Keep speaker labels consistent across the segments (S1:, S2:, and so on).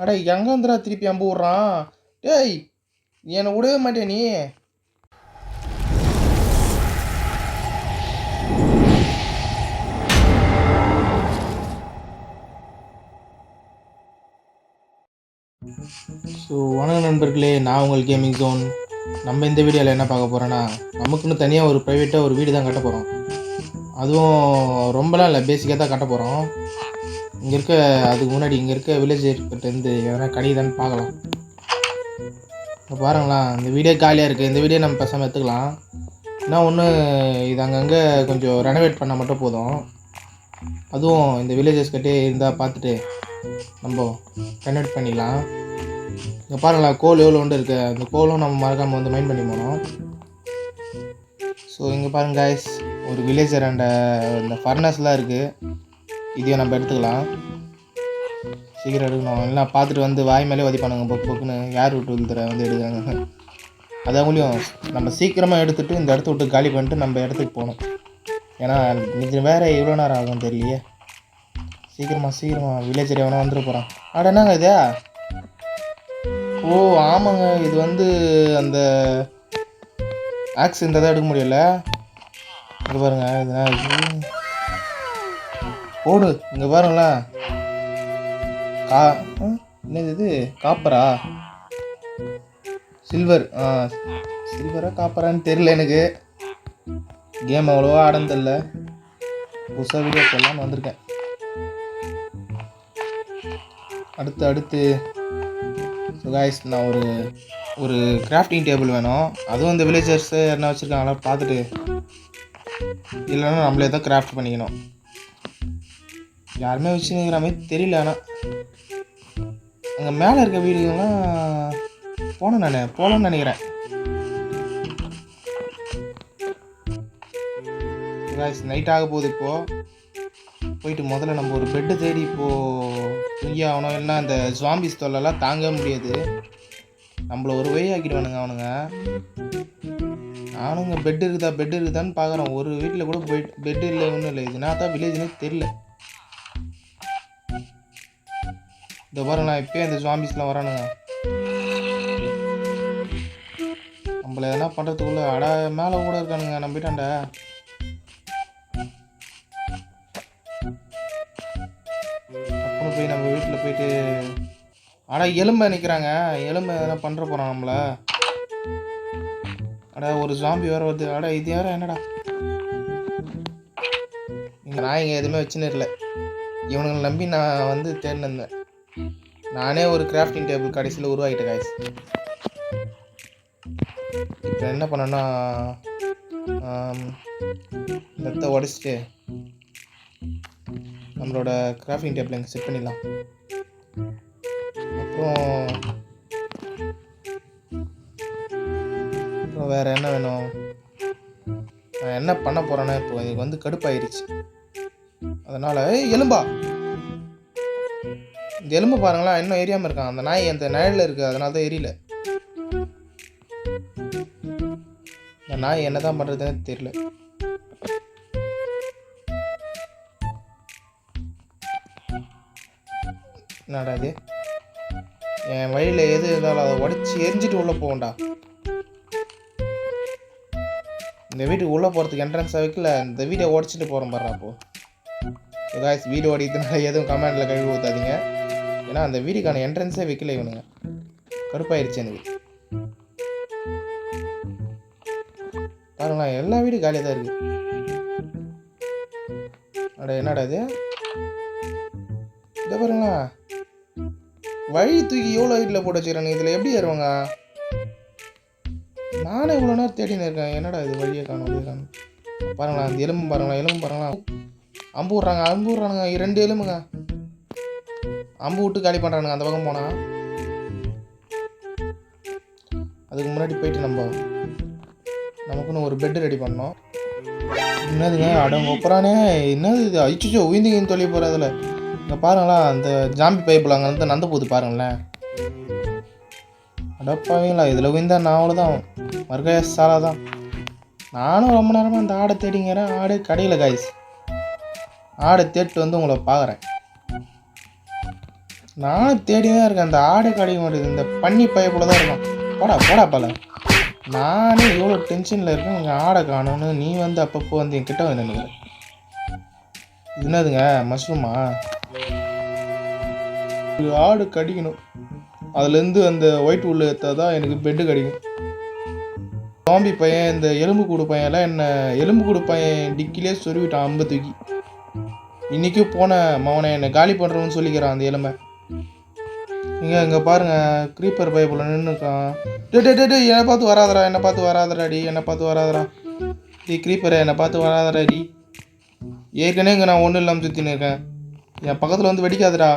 S1: அட எங்கே வந்துடா திருப்பி அம்பு விட்றான்? டேய், என்னை விடவே மாட்டே நீ. ஸோ வணக்கம் நண்பர்களே, நான் உங்கள் கேமிங் ஜோன். நம்ம இந்த வீடியோவில் என்ன பார்க்க போகிறோன்னா, நமக்குன்னு தனியாக ஒரு ப்ரைவேட்டாக ஒரு வீடு தான் கட்ட போகிறோம். அதுவும் ரொம்பலாம் இல்லை, பேசிக்காக தான் கட்ட போகிறோம். இங்கே இருக்க அதுக்கு முன்னாடி இங்கே இருக்க வில்லேஜர்கிட்டேருந்து எதனா கிடைக்குதான்னு பார்க்கலாம். இப்போ பாருங்களா, இந்த வீடியோ காலியாக இருக்குது. இந்த வீடியோ நம்ம பேசாமல் எடுத்துக்கலாம். ஏன்னா ஒன்று, இது அங்கங்கே கொஞ்சம் ரெனோவேட் பண்ணால் மட்டும் போதும். அதுவும் இந்த வில்லேஜர்ஸ் கிட்டே இருந்தால் பார்த்துட்டு நம்ம ரெனோவேட் பண்ணிடலாம். இங்கே பாருங்களா, கோல் எவ்வளோ ஒன்று இருக்குது. அந்த கோலும் நம்ம மறக்காமல் வந்து மைண்ட் பண்ணி போனோம். ஸோ இங்கே பாருங்க காய்ஸ், ஒரு வில்லேஜர் அண்ட் இந்த ஃபர்னஸ்லாம் இருக்குது. இதையும் நம்ம எடுத்துக்கலாம். சீக்கிரம் எடுக்கணும், இல்லைனா பார்த்துட்டு வந்து வாய் மேலே வதி பண்ணுங்க, பொக்கு பொக்குன்னு யார் விட்டு விழுத்துற வந்து எடுக்கிறாங்க. அதாவதுலையும் நம்ம சீக்கிரமாக எடுத்துகிட்டு இந்த இடத்த விட்டு காலி பண்ணிட்டு நம்ம இடத்துக்கு போகணும். ஏன்னா இது வேறு எவ்வளோ நேரம் ஆகும் தெரியலையே. சீக்கிரமாக வில்லேஜர் எவனோ வந்துட போகிறான். ஆட என்னங்க இது? ஓ ஆமாங்க, இது வந்து அந்த ஆக்ஸ் இந்த தான் எடுக்க முடியல. இங்கே பாருங்க, இது போடு. இங்கே பாருங்களேன், என்னது இது? காப்பரா சில்வர்? சில்வரா காப்பரான்னு தெரியல எனக்கு. கேம் அவ்வளோவா ஆடந்தில்ல, புதுசாக வீடியோ போடலான்னு வந்திருக்கேன். அடுத்து ஸோ காய்ஸ், நான் ஒரு கிராஃப்டிங் டேபிள் வேணும். அதுவும் இந்த வில்லேஜர்ஸு என்ன வச்சுருக்காங்களா பார்த்துட்டு, இல்லைன்னா நம்மளே தான் கிராஃப்ட் பண்ணிக்கணும். யாருமே வச்சுக்கிற மாதிரி தெரியல. ஆனால் அங்கே மேலே இருக்க வீடுகள்லாம் போகணும்னு நினைக்கிறேன். காய்ஸ், நைட் ஆக போகுது. இப்போது போயிட்டு முதல்ல நம்ம ஒரு பெட்டு தேடி இப்போது தூங்கி ஆகணும். இல்லைன்னா அந்த ஜாம்பிஸ் தொல்லெல்லாம் தாங்கவே முடியாது. நம்மளை ஒரு வழி ஆக்கிடுவானுங்க அவனுங்க. நானுங்க பெட்டு இருக்குதான்னு பார்க்குறேன். ஒரு வீட்டில் கூட போயிட்டு பெட்டு இல்லை, ஒன்றும் இல்லை. இது நான் தான் வில்லேஜ்னே தெரியல. இந்த பாருங்களா, இப்போயே இந்த ஜாம்பிஸ்லாம் வரானுங்க. நம்மளை எதனா பண்ணுறதுக்குள்ளே அடா மேலே கூட இருக்கானுங்க. நம்ம போயிட்டாண்ட போய் நம்ம வீட்டில் போயிட்டு எலும்பை நிற்கிறாங்க. எலும்பை எதனா பண்ணுற போகிறான் நம்மளை. ஒரு ஜாம்பி வேறு வருது. இது வேறு என்னடா? நான் இங்கே எதுவுமே வச்சுன்னு இல்லை. இவனுங்களை நம்பி நான் வந்து தேர்ந்தேன். நானே ஒரு கிராஃப்டிங் டேபிள் கடைசியில் உருவாக்கிட்டேன் காய்ஸ். இப்போ என்ன பண்ணேன்னா, நெத்தை உடச்சிட்டு நம்மளோட கிராஃப்டிங் டேபிள் இங்கே செட் பண்ணிடலாம். அப்புறம் வேறு என்ன வேணும்? நான் என்ன பண்ண போகிறேன்னா, இப்போ எனக்கு வந்து கடுப்பாயிருச்சு. அதனால் எலும்பா, இந்த எலும்பு பாருங்களா, இன்னும் எரியாமல் இருக்கான். அந்த நாய் அந்த நிழலில் இருக்குது, அதனால தான் எரியல. இந்த நாய் என்ன தான் பண்ணுறதுன்னு தெரியல. என்னடா இது? என் வழியில் எது இருந்தாலும் அதை உடச்சி எரிஞ்சிட்டு உள்ளே போகண்டா. இந்த வீட்டுக்கு உள்ளே போகிறதுக்கு என்ட்ரன்ஸாக வைக்கல, இந்த வீட்டை உடச்சிட்டு போகிறோம் பாரு. அப்போது காய்ஸ், வீடு ஓடிக்கிறதுனால எதுவும் கமெண்டில் கழுவி ஊற்றாதீங்க. ஏன்னா அந்த வீடுக்கான என்ட்ரன்ஸே வைக்கல இவனுங்க. கடுப்பாயிருச்சு எனக்கு. பாருங்களா, எல்லா வீடும் காலியாக தான் இருக்குது. என்னடா இது? இதை பாருங்களா, வழி தூக்கி எவ்வளோ வீட்டில் போட்டு வச்சுக்கிறானுங்க. இதில் எப்படி ஏறுவாங்க? நானே இவ்வளோ நேரம் தேடின்னு இருக்கேன். என்னடா இது? வழியை காணும். பாருங்களா, அந்த எலும்பு பாருங்களா. அம்பு விட்றானுங்க. 2 எலும்புங்க. அம்பு விட்டு காலி பண்ணுறானுங்க. அந்த பக்கம் போனால் அதுக்கு முன்னாடி போயிட்டு நமக்குன்னு ஒரு பெட்டு ரெடி பண்ணோம். என்னதுங்க அடங்க ஒப்புறானே? என்னது இது? அழிச்சிச்சோ உயிந்திங்கன்னு சொல்லி போகிறதில்ல. இங்கே பாருங்களா, அந்த ஜாம்பி பைப்பில் அங்கே வந்து நந்த போகுது பாருங்களேன். அடப்பாவீங்களா, இதில் விழுந்தா நான் அவ்வளோதான், மறுக்கையா சாலா தான். நானும் ரொம்ப நேரமாக அந்த ஆடை தேடிங்கிறேன். ஆடே கடையில் காய்ஸ். ஆடை தேட்டு வந்து உங்களை பார்க்குறேன். நானும் தேடி தான் இருக்கேன். அந்த ஆடை கிடைக்க மாட்டேங்குது. இந்த பன்னி பைய போல தான் இருக்கும். போடா பல. நானே எவ்வளோ டென்ஷனில் இருக்கேன். இங்கே ஆடை காணோன்னு நீ வந்து அப்பப்போ வந்து என் கிட்ட வந்து நினைக்கிறேன். இது என்னதுங்க, மஷ்ரூமா? ஆடு கடிக்கணும். அதுலேருந்து அந்த ஒயிட் உள்ள எடுத்தால் தான் எனக்கு பெட்டு கிடைக்கும். ஜாம்பி பையன், இந்த எலும்புக்கூடு பையன்லாம் என்ன எலும்புக்கூடு பையன் டிக்கிலே சொருவிட்டான் அம்பு தூக்கி. இன்றைக்கும் போன மவனை என்னை காலி பண்ணுறோன்னு சொல்லிக்கிறான் அந்த எலும்பை. இங்கே பாருங்கள், க்ரீப்பர் பைய போல் நின்றுருக்கான். டே என்னை பார்த்து வராதடா. டே க்ரீப்பரை என்னை பார்த்து வராதடா டி. ஏற்கனவே இங்கே நான் ஒன்றும் இல்லாமல் சுற்றின்னு இருக்கேன். என் பக்கத்தில் வந்து வெடிக்காதடா.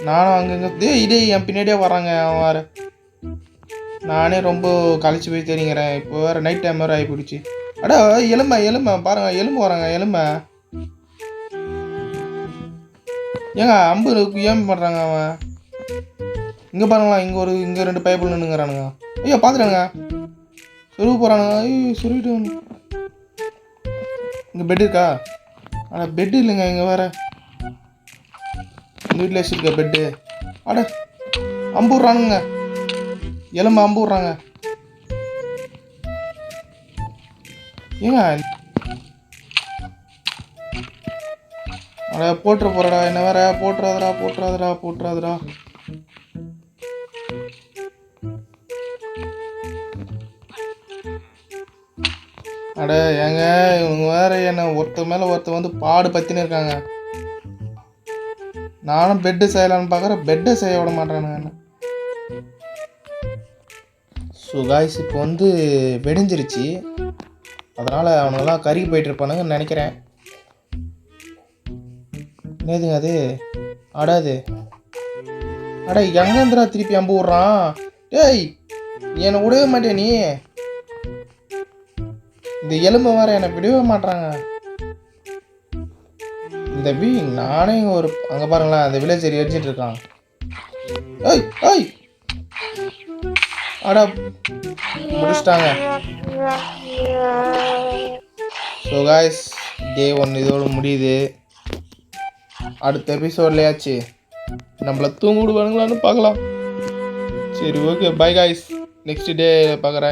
S1: நானும் அங்கங்கே என் பின்னாடியே வராங்க. அவன் வேறு நானே ரொம்ப கழிச்சு போய் தெரியுங்கிறேன். இப்போ வேறு நைட் டைம் வேறு ஆகி போயிடுச்சு. அடா எலும்பை பாருங்கள், எலும்பு வராங்க. ஏங்க அம்பு ஏன் பண்ணுறாங்க அவன்? இங்கே பாருங்களா, இங்கே 2 பைப்பில் நின்றுங்கிறானுங்க. ஐயோ பார்த்துட்டாங்க, சொருவு போகிறானுங்க. ஐயோ சொருவிட்டு இங்கே பெட் இருக்கா? ஆனால் பெட்டு இல்லைங்க. இங்கே வேறு இந்த வீட்டில் வச்சுருக்க பெட்டு. அட அம்பு விட்றானுங்க, எலும்பு அம்பு விட்றாங்க. ஏங்க அட போட்டுற போறடா, என்ன வேற போட்டுறாதடா. அட ஏங்க இவங்க வேற என்ன ஒருத்த மேலே ஒருத்த வந்து பாடு பற்றினு இருக்காங்க. நானும் பெட்டு செய்யலான்னு பார்க்குறேன், பெட்டை செய்ய விட மாட்டேறானுங்க என்ன. ஸோ காய்ஸ், இப்போ வந்து வெடிஞ்சிருச்சு. அதனால் அவனுங்கெல்லாம் கருகி போயிட்டு இருப்பானுங்கன்னு நினைக்கிறேன். என்னதுங்க அது? அட எங்கேந்திரா திருப்பி அம்பு விட்றான்? டேய் என்னை விடவே மாட்டே நீ. இந்த எலும்பு வேற என்னை விடவே மாட்றாங்க. இந்த நானே இங்கே அங்கே பாருங்களேன், அந்த வில்லேஜர் எரிஞ்சிட்டு இருக்கான். ஏய் அடா முடிச்சிட்டாங்க. ஸோ காய்ஸ், டே 1 இதோடு முடியுது. அடுத்த எபிசோட்லையாச்சு நம்மளை தூங்க விடுவானுங்களான்னு பார்க்கலாம். சரி okay, by guys. Next day பார்க்குறேன்.